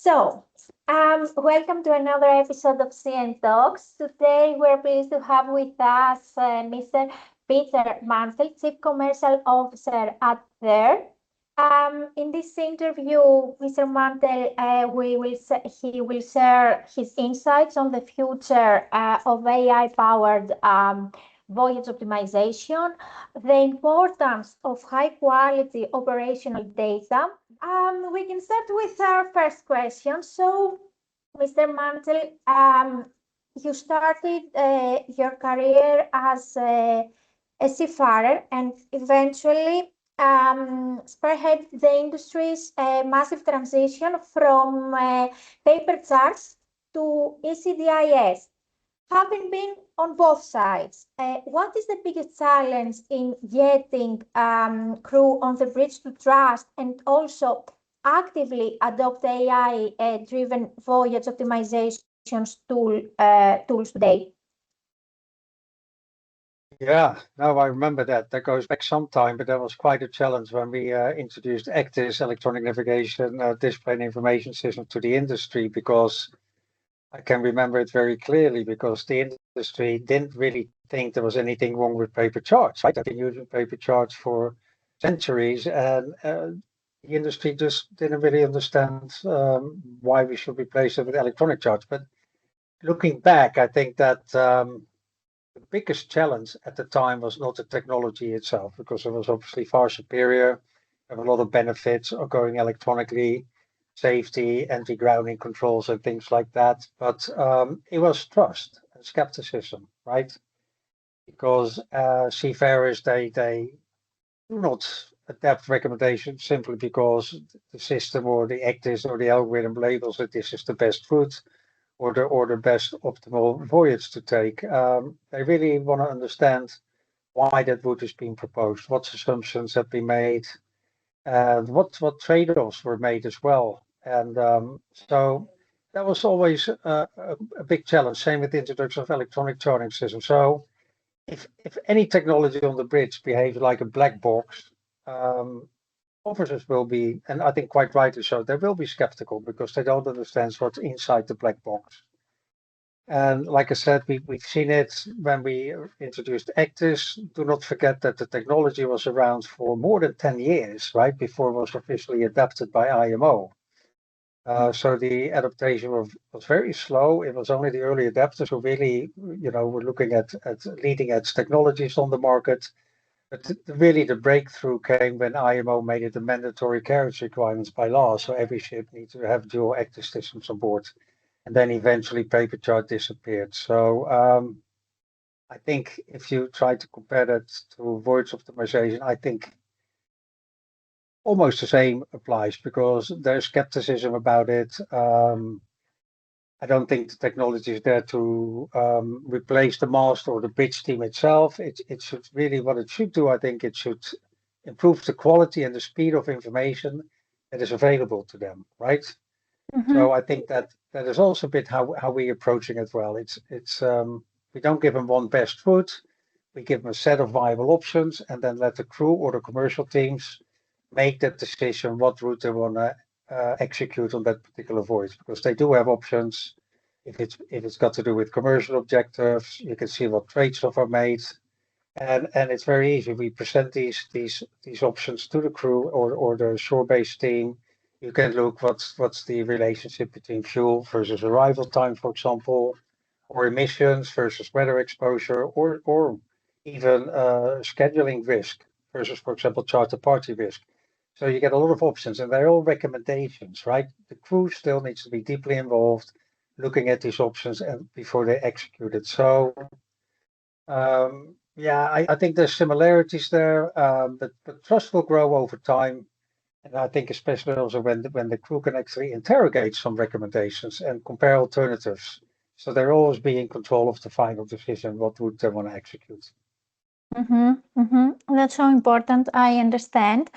Welcome to another episode of CN Talks. Today, we're pleased to have with us Mr. Peter Mantel, Chief Commercial Officer at Theyr. In this interview, Mr. Mantel, he will share his insights on the future of AI-powered voyage optimization, the importance of high-quality operational data. We can start with our first question. So, Mr. Mantel, you started your career as a seafarer and eventually spearhead the industry's massive transition from paper charts to ECDIS. Having been on both sides, what is the biggest challenge in getting crew on the bridge to trust and also actively adopt AI-driven voyage optimizations tools today? Yeah, no, I remember that. That goes back some time, but that was quite a challenge when we introduced ACTIS, electronic navigation, display and information system to the industry, because I can remember it very clearly because the industry didn't really think there was anything wrong with paper charts, right? They've been using paper charts for centuries, and the industry just didn't really understand why we should replace it with electronic charts. But looking back, I think that the biggest challenge at the time was not the technology itself, because it was obviously far superior. There were a lot of benefits of going electronically, safety, anti-grounding controls and things like that. But it was trust and skepticism, right? Because seafarers, they do not adapt recommendations simply because the system or the ACTIS or the algorithm labels that this is the best route or the best optimal voyage to take. They really want to understand why that route is being proposed, what assumptions have been made, and what trade-offs were made as well. And so that was always a big challenge. Same with the introduction of electronic charting systems. So if any technology on the bridge behaves like a black box, officers will be, and I think quite rightly so, they will be skeptical because they don't understand what's inside the black box. And like I said, we've seen it when we introduced ACTIS. Do not forget that the technology was around for more than 10 years, right, before it was officially adapted by IMO. So the adaptation was very slow. It was only the early adapters who really, were looking at leading edge technologies on the market. But really the breakthrough came when IMO made it a mandatory carriage requirements by law. So every ship needs to have dual ACTIS systems on board. And then eventually paper chart disappeared. So I think if you try to compare that to voyage optimization, I think almost the same applies because there's skepticism about it. I don't think the technology is there to replace the mast or the bridge team itself. It should really, what it should do, I think it should improve the quality and the speed of information that is available to them, right? Mm-hmm. So I think that is also a bit how we're approaching it well. It's we don't give them one best route. We give them a set of viable options and then let the crew or the commercial teams make that decision what route they want to execute on that particular voyage, because they do have options. If it's got to do with commercial objectives, you can see what trade-offs are made, and it's very easy. We present these options to the crew or the shore-based team. You can look what's the relationship between fuel versus arrival time, for example, or emissions versus weather exposure, or even scheduling risk versus, for example, charter party risk. So you get a lot of options, and they're all recommendations, right? The crew still needs to be deeply involved, looking at these options and before they execute it. So, I think there's similarities there, but trust will grow over time, and I think especially also when the crew can actually interrogate some recommendations and compare alternatives. So they're always be in control of the final decision what route they want to execute. Mm-hmm, mm-hmm. That's so important. I understand.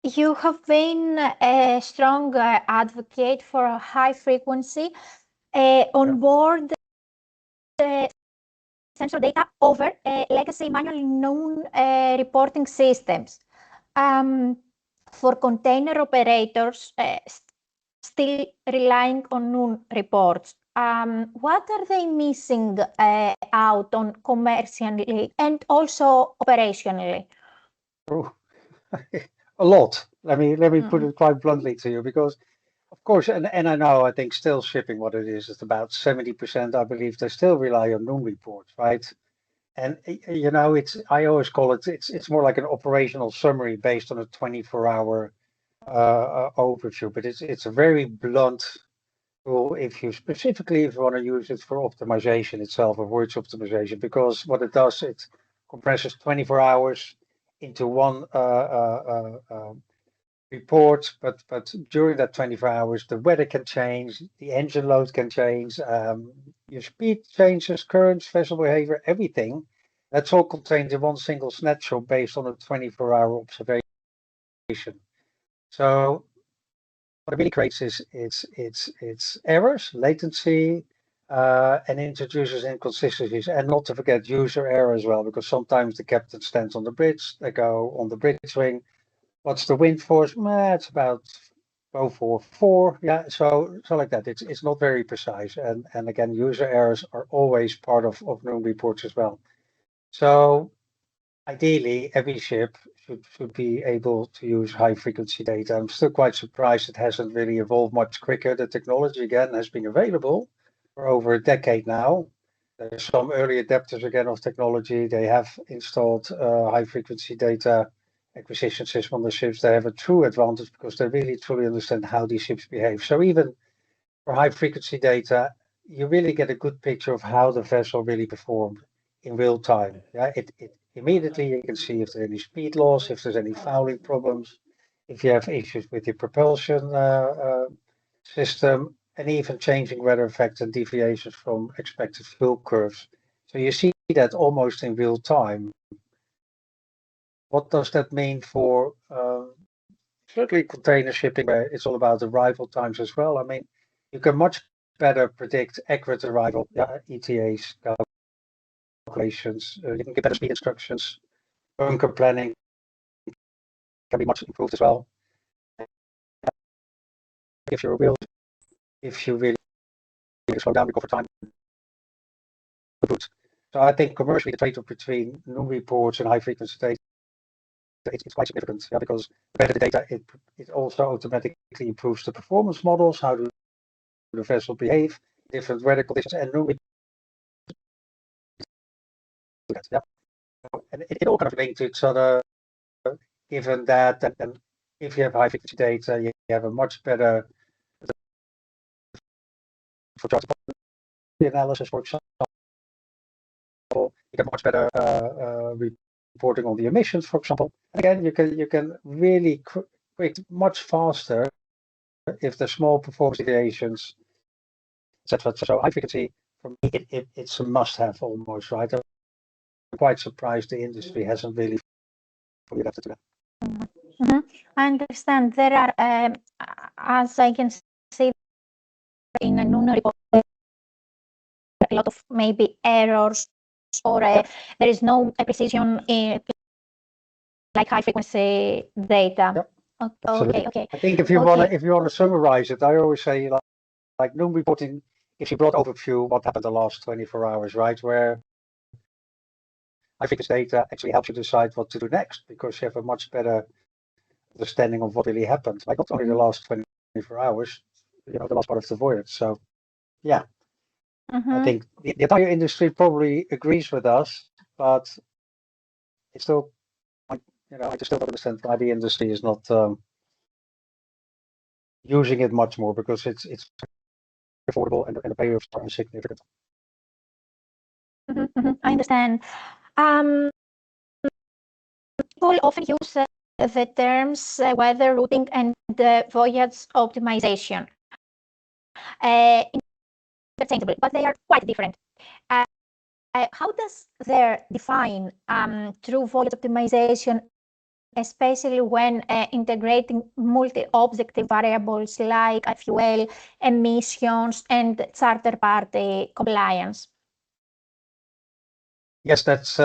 You have been a strong advocate for a high frequency on board sensor data over legacy manual known reporting systems. for container operators still relying on noon reports. What are they missing out on commercially and also operationally? Oh, a lot. Let me put it quite bluntly to you, because of course, and I know, I think still shipping what it is, it's about 70%, I believe, they still rely on noon reports, right? And you know, I always call it's more like an operational summary based on a 24-hour overview, but it's a very blunt tool if you specifically if you want to use it for optimization itself, or voyage optimization, because what it does, it compresses 24 hours into one report, but during that 24 hours, the weather can change, the engine load can change, your speed changes, currents, vessel behavior, everything. That's all contained in one single snapshot based on a 24-hour observation. So what it really creates is it's errors, latency, and introduces inconsistencies, and not to forget user error as well, because sometimes the captain stands on the bridge, they go on the bridge wing. What's the wind force? It's about 044. Yeah, so like that. It's not very precise, and again, user errors are always part of known reports as well. So ideally, every ship should be able to use high frequency data. I'm still quite surprised it hasn't really evolved much quicker. The technology again has been available for over a decade now. There's some early adapters again of technology. They have installed high frequency data acquisition system on the ships. They have a true advantage because they really truly understand how these ships behave. So even for high frequency data, you really get a good picture of how the vessel really performed in real time. Yeah, it immediately you can see if there's any speed loss, if there's any fouling problems, if you have issues with your propulsion system, and even changing weather effects and deviations from expected fuel curves. So you see that almost in real time. What does that mean for certainly container shipping, where it's all about arrival times as well? I mean, you can much better predict accurate arrival, ETAs, calculations, you can get better speed instructions, bunker planning can be much improved as well. If you're real, if you really slow down, recover time. So I think commercially the trade-off between new reports and high frequency data, it's quite significant, because the better the data, it also automatically improves the performance models, how do the vessel behave, different weather conditions, and new and it all kind of linked to each other, given that, and if you have high frequency data, you have a much better, for the analysis, for example, you get much better reporting on the emissions, for example. And again, you can really quick much faster if the small performance deviations, etc. So high frequency, for me, it's a must-have almost, right? I'm quite surprised the industry hasn't really fully adapted to that. Mm-hmm. I understand there are, as I can see in a NUNA report, a lot of maybe errors, or there is no precision in like high frequency data. Yep. Okay. I think if you want to summarize it, I always say like NUM reporting gives you broad overview what happened the last 24 hours, right? Where high frequency data actually helps you decide what to do next, because you have a much better understanding of what really happened, like not only the last 24 hours, the last part of the voyage. So yeah, I think the entire industry probably agrees with us, but it's still, I just still don't understand why the industry is not using it much more, because it's affordable and the payoffs are significant. I understand. People often use the terms weather routing and voyage optimization interchangeable, but they are quite different. How does Theyr define true voyage optimization, especially when integrating multi-objective variables like fuel, emissions, and charter party compliance? Yes, that's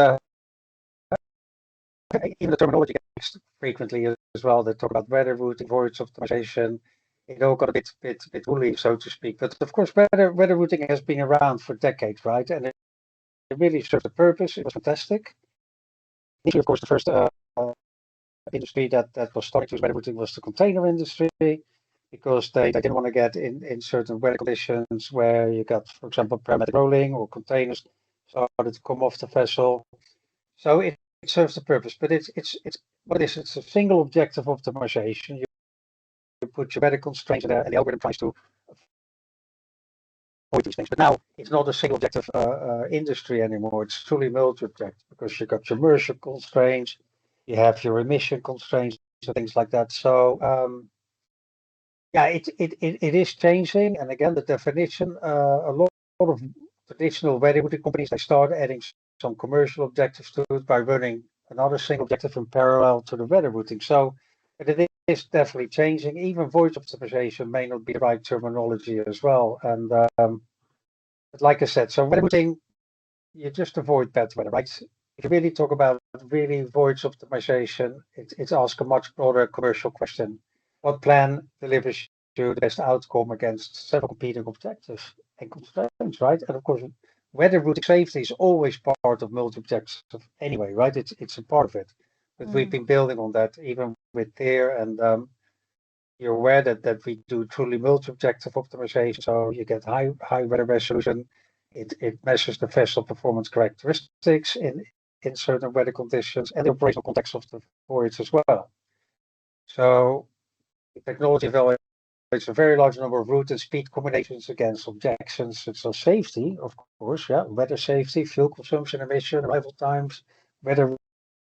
even the terminology gets frequently as well. They talk about weather routing, voyage optimization. It all got a bit woolly, so to speak. But of course, weather routing has been around for decades, right? And it really served a purpose. It was fantastic. Initially, of course, the first industry that was starting to use weather routing was the container industry, because they didn't want to get in certain weather conditions where you got, for example, pneumatic rolling or containers started to come off the vessel. So it serves the purpose, but it's what is it's a single objective optimization. You put your weather constraints in there, and the algorithm tries to avoid these things. But now it's not a single objective industry anymore. It's truly multi-objective, because you got your inertial constraints, you have your emission constraints, and things like that. So yeah, it is changing. And again, the definition, a lot of traditional weather routing companies, they start adding some commercial objectives to it by running another single objective in parallel to the weather routing. So it is definitely changing. Even voyage optimization may not be the right terminology as well. And but like I said, so weather routing, you just avoid bad weather, right? If you really talk about really voyage optimization, it's ask a much broader commercial question. What plan delivers you the best outcome against several competing objectives and constraints, right? And of course, weather routing safety is always part of multi-objective anyway, right? It's a part of it. But we've been building on that even with Theyr, and you're aware that we do truly multi-objective optimization. So you get high weather resolution. It measures the vessel performance characteristics in certain weather conditions and the operational context of the voyage as well. So the technology evaluates a very large number of route and speed combinations against objections such as safety, of course, yeah, weather safety, fuel consumption, emission, arrival times, weather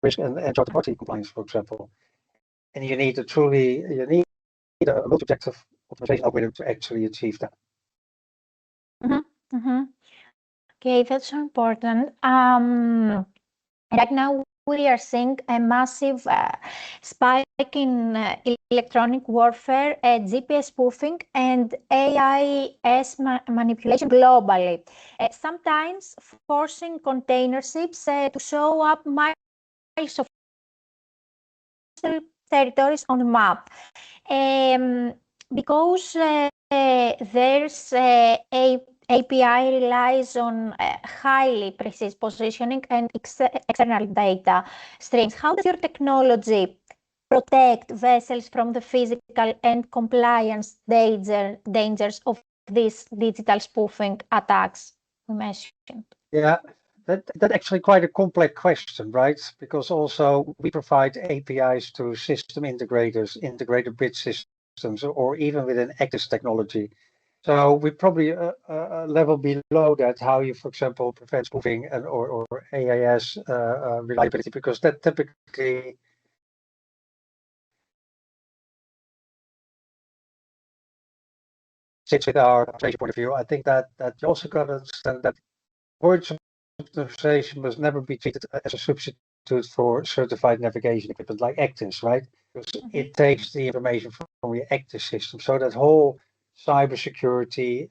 risk, and charter party compliance, for example. And you need a multi-objective optimization algorithm to actually achieve that. Okay, that's so important. Right now, we are seeing a massive spike in electronic warfare, GPS spoofing, and AIS manipulation globally, sometimes forcing container ships to show up miles of territories on the map. Because there's API relies on highly precise positioning and external data streams. How does your technology protect vessels from the physical and compliance dangers of these digital spoofing attacks we mentioned? Yeah, that's actually quite a complex question, right? Because also we provide APIs to system integrators, integrated bridge systems, or even within Actis technology. So we probably a level below that, how you, for example, prevent spoofing and or AIS reliability, because that typically sits with our point of view. I think that you also got to understand that voyage optimization must never be treated as a substitute for certified navigation equipment like Actis, right? Because it takes the information from your Actis system. So that whole cybersecurity,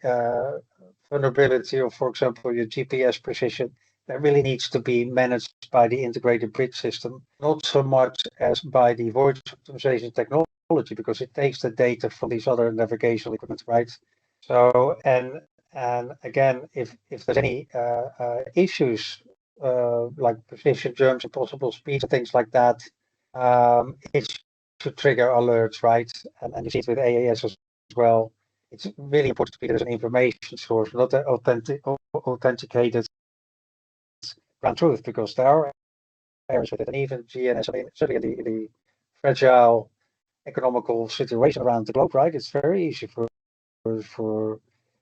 vulnerability, or for example, your GPS precision, that really needs to be managed by the integrated bridge system, not so much as by the voyage optimization technology, because it takes the data from these other navigational equipment, right? So, and again, if there's any issues like precision jumps, impossible speeds, and things like that, it should trigger alerts, right? And you see it with AAS as well. It's really important to be there's an information source, not an authenticated ground truth, because there are errors with it. And even GNS, I mean, certainly in the fragile economical situation around the globe, right? It's very easy for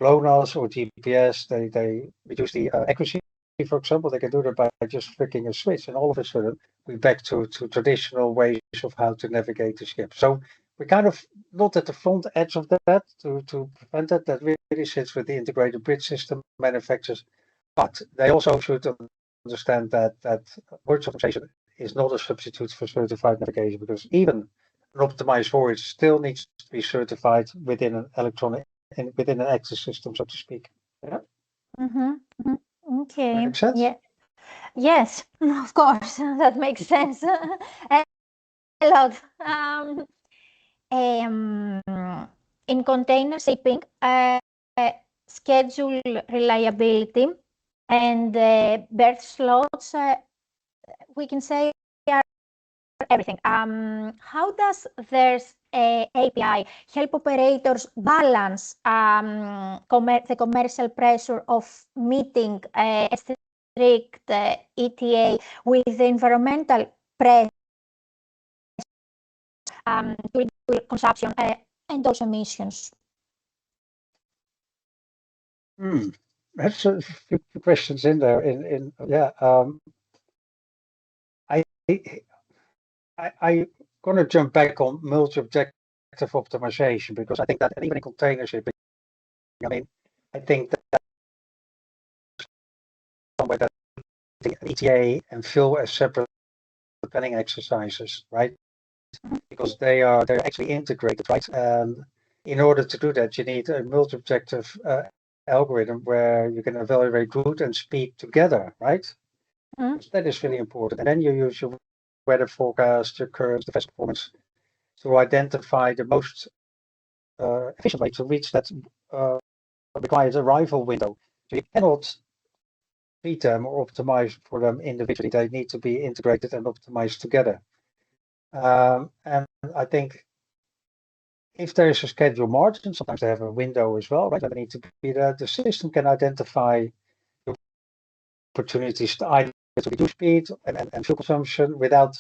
GLONASS or GPS, they reduce the accuracy, for example. They can do that by just flicking a switch, and all of a sudden we're back to traditional ways of how to navigate the ship. So we're kind of not at the front edge of that to prevent that. That really sits with the integrated bridge system manufacturers, but they also should understand that voyage optimization is not a substitute for certified navigation, because even an optimized voyage still needs to be certified within an electronic and within an Actis system, so to speak. Yeah. Okay. Makes sense? Yeah. Yes, of course, that makes sense. A lot. In container shipping, schedule reliability and berth slots, we can say, are everything. How does Theyr's API help operators balance the commercial pressure of meeting a strict ETA with the environmental pressure to reduce consumption and also emissions? That's a few questions in there. I'm going to jump back on multi-objective optimization because I think that even in container shipping, I mean, I think that somewhere that the ETA and fill as separate planning exercises, right? Because they're actually integrated, right? And in order to do that, you need a multi-objective algorithm where you can evaluate route and speed together, right? So that is really important. And then you use your weather forecast, your curves, the vessel performance to identify the most efficient way to reach that required arrival window. So you cannot treat them or optimize for them individually. They need to be integrated and optimized together. And I think if there is a schedule margin, sometimes they have a window as well, right? That need to be there. The system can identify the opportunities to either to reduce speed and fuel consumption without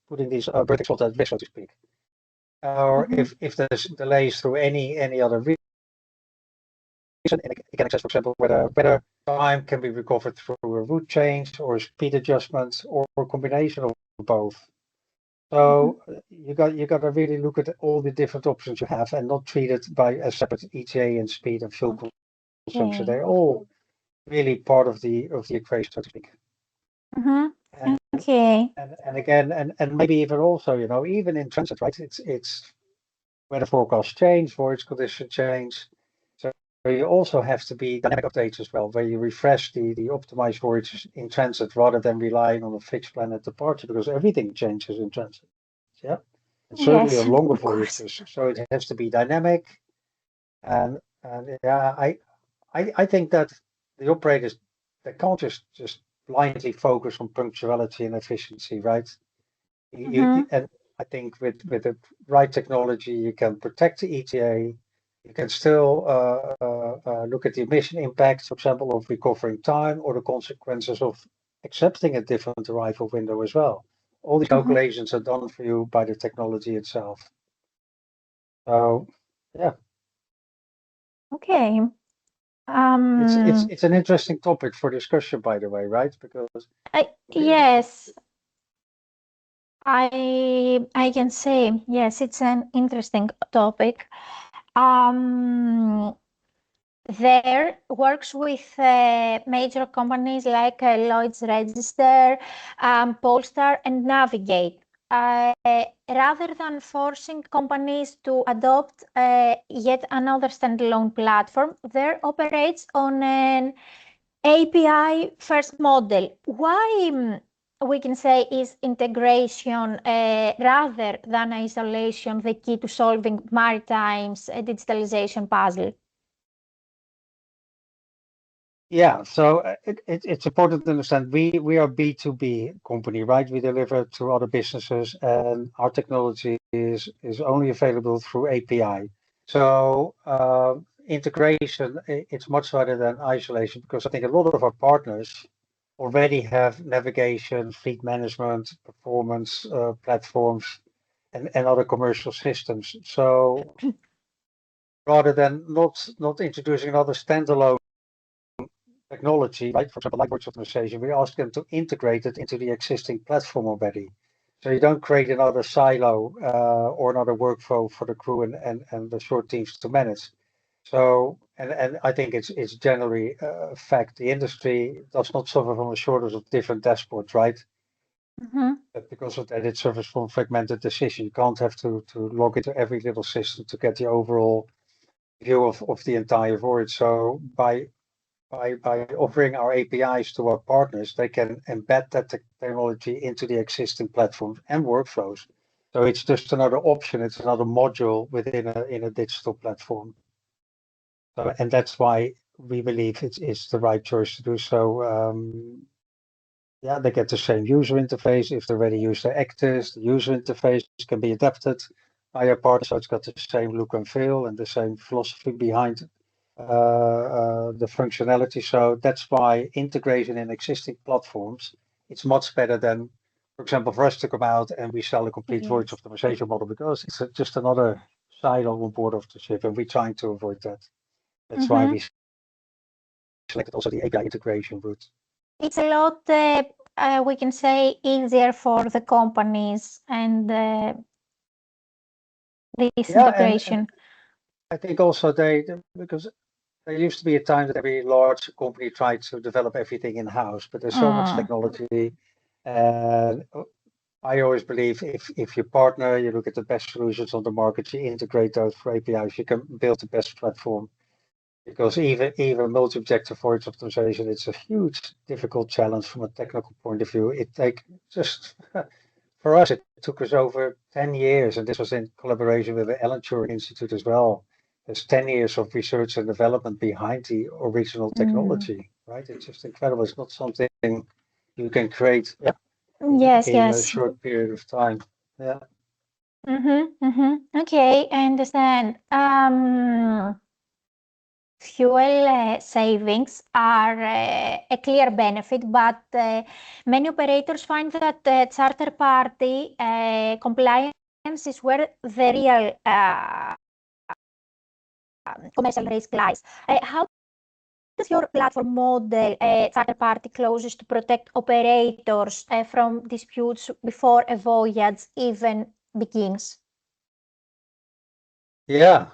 putting these vertical slots at risk, so to speak. Or if there's delays through any other reason, you can access, for example, whether time can be recovered through a route change or speed adjustments or a combination of both. So you got to really look at all the different options you have and not treat it by a separate ETA and speed and fuel consumption. They're all really part of the equation, so to speak. And, and again, and maybe even also, even in transit, right? It's weather forecasts change, voyage condition change. So you also have to be dynamic updates as well, where you refresh the optimized voyages in transit rather than relying on a fixed plan at departure because everything changes in transit. Yeah. And certainly on longer voyages. So it has to be dynamic. And yeah, I think that the operators, they can't just blindly focus on punctuality and efficiency, right? And I think with the right technology, you can protect the ETA. You can still look at the emission impacts, for example, of recovering time or the consequences of accepting a different arrival window as well. All these calculations are done for you by the technology itself. So, yeah. Okay. It's an interesting topic for discussion, by the way, right? Because yes, I can say yes, it's an interesting topic. Theyr works with major companies like Lloyd's Register, Polestar, and Navigate. Rather than forcing companies to adopt yet another standalone platform, Theyr operates on an API first model. Why we can say is integration rather than isolation the key to solving maritime's digitalization puzzle? Yeah, so it's important to understand we are B2B company, right? We deliver to other businesses, and our technology is only available through API. So integration, it's much better than isolation because I think a lot of our partners already have navigation, fleet management, performance platforms, and other commercial systems. So rather than not introducing another standalone technology, right? For example, like voice optimization, we ask them to integrate it into the existing platform already. So you don't create another silo or another workflow for the crew and the short teams to manage. So, and I think it's generally a fact. The industry does not suffer from a shortage of different dashboards, right? But because of that, it suffers from fragmented decision. You can't have to log into every little system to get the overall view of the entire voyage. So by by offering our APIs to our partners, they can embed that technology into the existing platforms and workflows. So it's just another option. It's another module within a digital platform. So, and that's why we believe it's the right choice to do so. Yeah, they get the same user interface. If they already use the actors, the user interface can be adapted by a partner. So it's got the same look and feel and the same philosophy behind the functionality. So that's why integration in existing platforms, it's much better than, for example, for us to come out and we sell a complete voice Yes. optimization model, because it's just another side on board of the ship, and we're trying to avoid that. That's why we selected also the API integration route. It's a lot, we can say, easier for the companies and this Yeah, integration. and I think also because there used to be a time that every large company tried to develop everything in-house, but there's so much technology. And I always believe if you partner, you look at the best solutions on the market, you integrate those for APIs, you can build the best platform. Because even multi-objective voice optimization, it's a huge, difficult challenge from a technical point of view. It take just for us, it took us over 10 years, and this was in collaboration with the Alan Turing Institute as well. There's 10 years of research and development behind the original technology, right? It's just incredible. It's not something you can create Yes, in a yes. short period of time. Yeah. Okay, I understand. Fuel savings are a clear benefit, but many operators find that charter party compliance is where the real commercial risk lies. How does your platform model charter party clauses to protect operators from disputes before a voyage even begins? Yeah,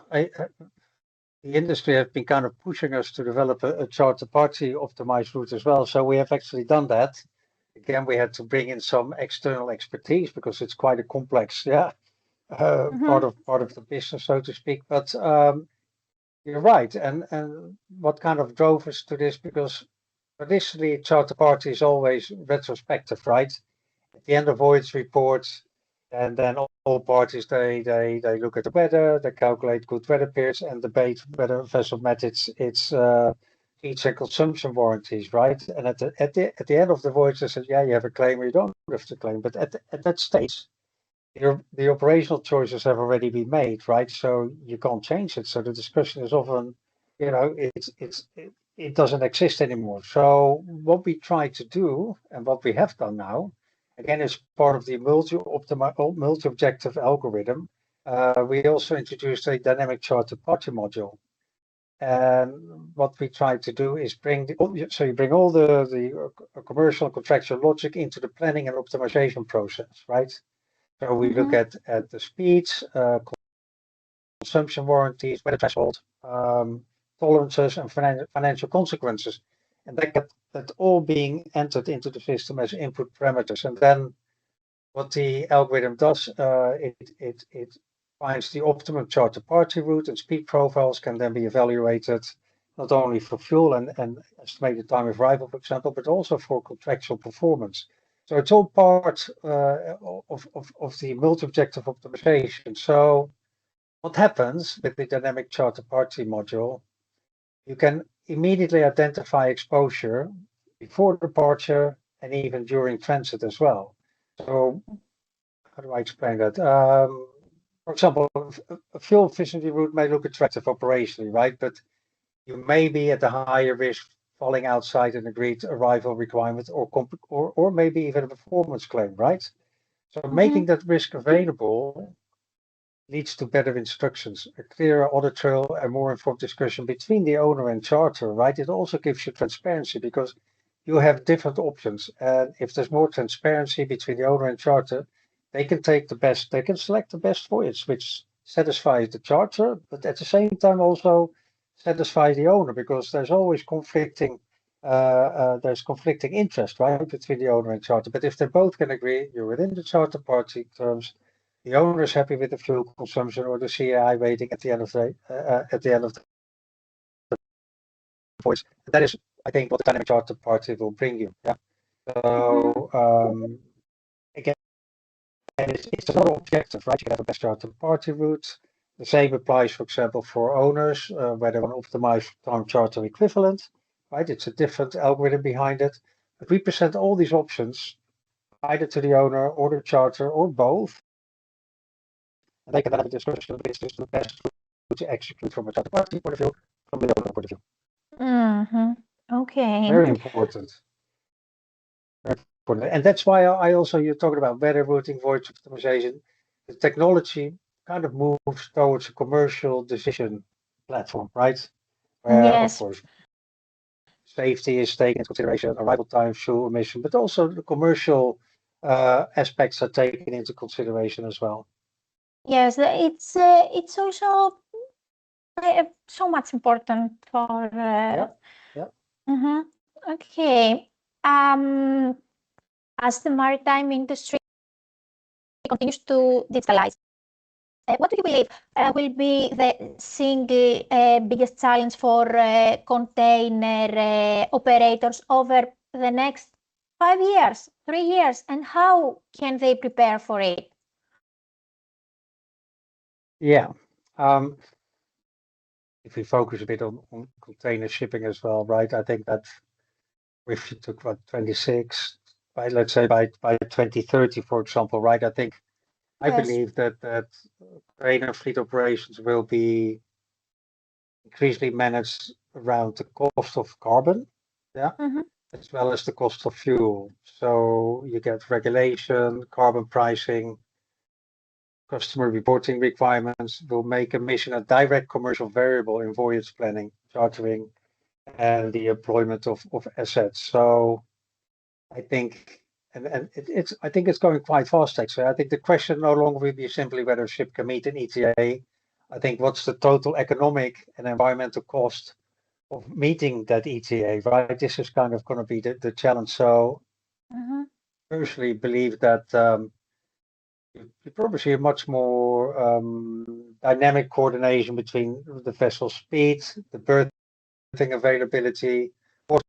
the industry has been kind of pushing us to develop a charter party optimized route as well. So we have actually done that. Again, we had to bring in some external expertise because it's quite a complex, part of the business, so to speak. But you're right. And what kind of drove us to this? Because traditionally, charter party is always retrospective, right? At the end of voyage reports, and then all parties they look at the weather, they calculate good weather periods, and debate whether a vessel met its feeds and consumption warranties, right? And at the end of the voyage, they said, yeah, you have a claim or you don't have to claim. But at that stage, the operational choices have already been made, right? So you can't change it. So the discussion is often, it doesn't exist anymore. So what we try to do and what we have done now, again, is part of the multi-objective algorithm. We also introduced a dynamic charter party module. And what we try to do is so you bring all the commercial and contractual logic into the planning and optimization process, right? So we look at the speeds, consumption warranties, weather threshold, tolerances, and financial consequences. And that all being entered into the system as input parameters. And then what the algorithm does, it finds the optimum charter party route, and speed profiles can then be evaluated not only for fuel and estimated time of arrival, for example, but also for contractual performance. So it's all part of the multi-objective optimization. So what happens with the dynamic charter party module, you can immediately identify exposure before departure and even during transit as well. So how do I explain that? For example, a fuel efficiency route may look attractive operationally, right? But you may be at a higher risk falling outside an agreed arrival requirement or maybe even a performance claim, right? So making that risk available leads to better instructions, a clearer audit trail, and more informed discussion between the owner and charter, right? It also gives you transparency because you have different options. And if there's more transparency between the owner and charter, they can select the best voyage, which satisfies the charter, but at the same time also satisfies the owner because there's conflicting interest, right, between the owner and charter. But if they both can agree, you're within the charter party terms, the owner is happy with the fuel consumption or the CAI rating at the end of the voice. And that is, I think, what the dynamic charter party will bring you. Yeah. So again, it's another objective, right? You can have a best charter party route. The same applies, for example, for owners, where they want to optimize time charter equivalent, right? It's a different algorithm behind it. But we present all these options either to the owner or the charter or both. And they can have a discussion of which is the best route to execute from a charter party point of view, from the owner point of view. Okay. Very important. And that's why I also, you're talking about better routing, voice optimization. The technology kind of moves towards a commercial decision platform, right? Where, of Yes. course, safety is taken into consideration, arrival time, fuel emission, but also the commercial aspects are taken into consideration as well. Yes, it's also so much important for. Yeah. Okay. As the maritime industry continues to digitalize, what do you believe will be the single biggest challenge for container operators over the next 5 years, 3 years, and how can they prepare for it? Yeah. If we focus a bit on container shipping as well, right? I think that if you took what 26, by let's say by 2030, for example, right? I Yes. believe that container fleet operations will be increasingly managed around the cost of carbon, yeah, as well as the cost of fuel. So you get regulation, carbon pricing, customer reporting requirements will make emission a direct commercial variable in voyage planning, chartering, and the employment of assets. So I think, and I think it's going quite fast actually. I think the question no longer will be simply whether a ship can meet an ETA. I think what's the total economic and environmental cost of meeting that ETA, right? This is kind of going to be the challenge. So personally believe that you probably see a much more dynamic coordination between the vessel speed, the berthing availability, port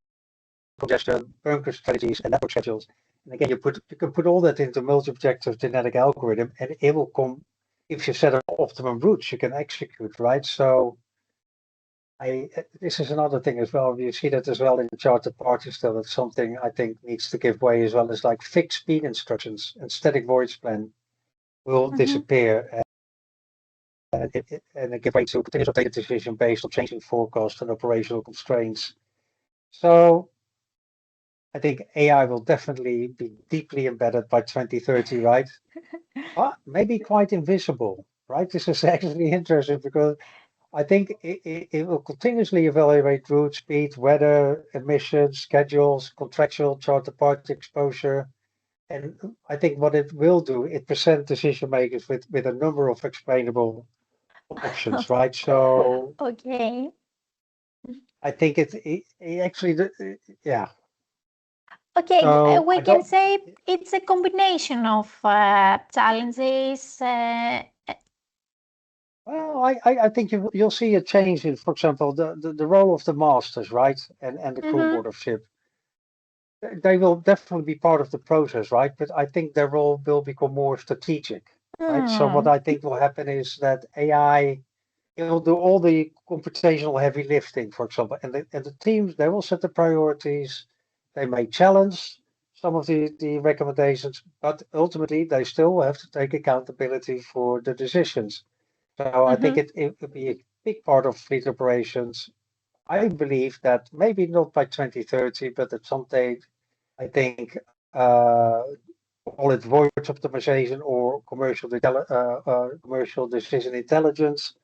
congestion, bunker strategies, and network schedules. And again, you can put all that into multi-objective genetic algorithm, and it will come if you set up optimum routes you can execute, right? So this is another thing as well. You see that as well in charter parties still. That's something I think needs to give way as well as like fixed speed instructions and static voyage plan will disappear and it give way to continuous updated decision based on changing forecast and operational constraints. So I think AI will definitely be deeply embedded by 2030, right? But maybe quite invisible, right? This is actually interesting because I think it will continuously evaluate route, speed, weather, emissions, schedules, contractual charter party exposure. And I think what it will do, it present decision makers with a number of explainable options, right? So Okay. I think it actually, yeah. Okay, So we I can don't. say it's a combination of challenges. Well, I think you'll see a change in, for example, the role of the masters, right, and the crew board of ship. They will definitely be part of the process, right? But I think their role will become more strategic, right? So what I think will happen is that AI it will do all the computational heavy lifting, for example, and the teams they will set the priorities. They may challenge some of the recommendations, but ultimately they still have to take accountability for the decisions. So I think it would be a big part of fleet operations. I believe that maybe not by 2030, but at some date, I think call it voyage optimization or commercial decision intelligence,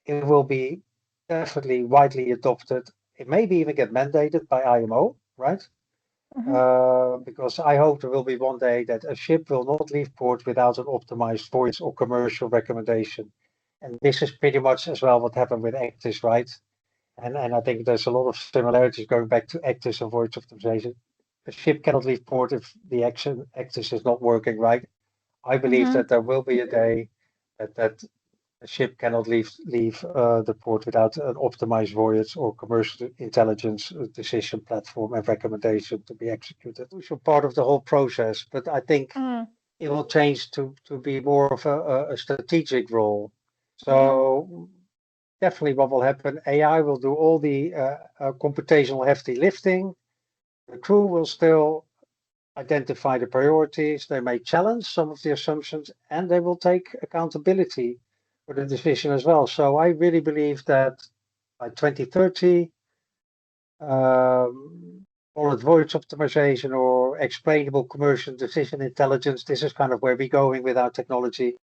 it will be definitely widely adopted. It maybe even get mandated by IMO, right? Because I hope there will be one day that a ship will not leave port without an optimized voyage or commercial recommendation. And this is pretty much as well what happened with Actis, right? And I think there's a lot of similarities going back to Actis and voyage optimization. A ship cannot leave port if the Actis is not working right. I believe that there will be a day that A ship cannot leave the port without an optimized voyage or commercial intelligence decision platform and recommendation to be executed. It's a part of the whole process, but I think it will change to be more of a strategic role. So definitely what will happen, AI will do all the computational heavy lifting. The crew will still identify the priorities, they may challenge some of the assumptions, and they will take accountability for the decision as well. So I really believe that by 2030, call it voyage optimization or explainable commercial decision intelligence, this is kind of where we're going with our technology.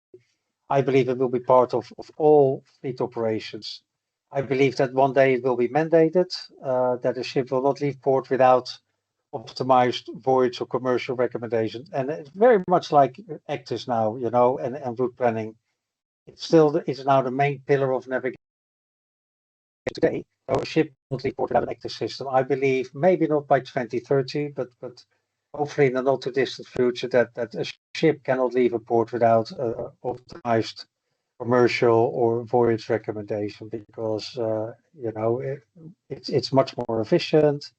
I believe it will be part of all fleet operations. I believe that one day it will be mandated that a ship will not leave port without optimized voyage or commercial recommendations. And it's very much like Actis now, and route planning. It's now the main pillar of navigation today. So a ship will not leave port without an Actis system. I believe maybe not by 2030, but hopefully in the not too distant future that a ship cannot leave a port without optimized commercial or voyage recommendation because it's much more efficient.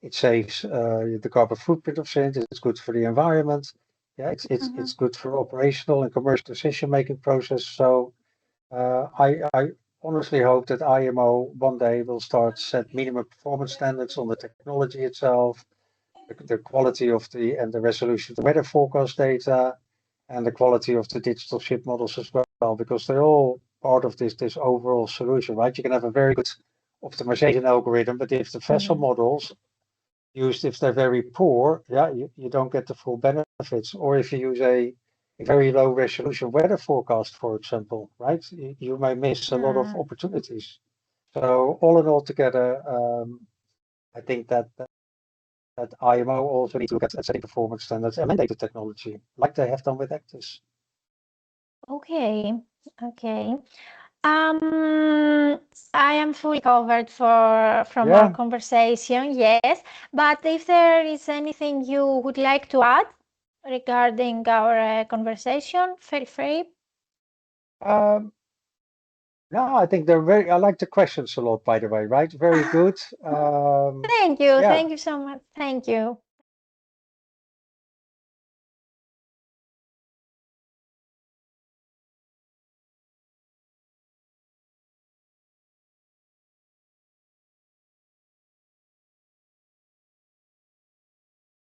It saves the carbon footprint of things. It's good for the environment. Yeah, it's good for operational and commercial decision making process. So I honestly hope that IMO one day will start set minimum performance standards on the technology itself, the quality of and the resolution of the weather forecast data, and the quality of the digital ship models as well, because they're all part of this overall solution, right? You can have a very good optimization algorithm, but if the vessel models used, if they're very poor, you don't get the full benefits. Or if you use a very low resolution weather forecast, for example, right? You may miss a lot of opportunities. So all in all together, I think that IMO also needs to look at setting performance standards and mandated technology, like they have done with Actis. Okay. I am fully covered from our conversation, yes. But if there is anything you would like to add regarding our conversation, feel free. No, I think I like the questions a lot, by the way, right? Very good. Thank you. Thank you so much. Thank you.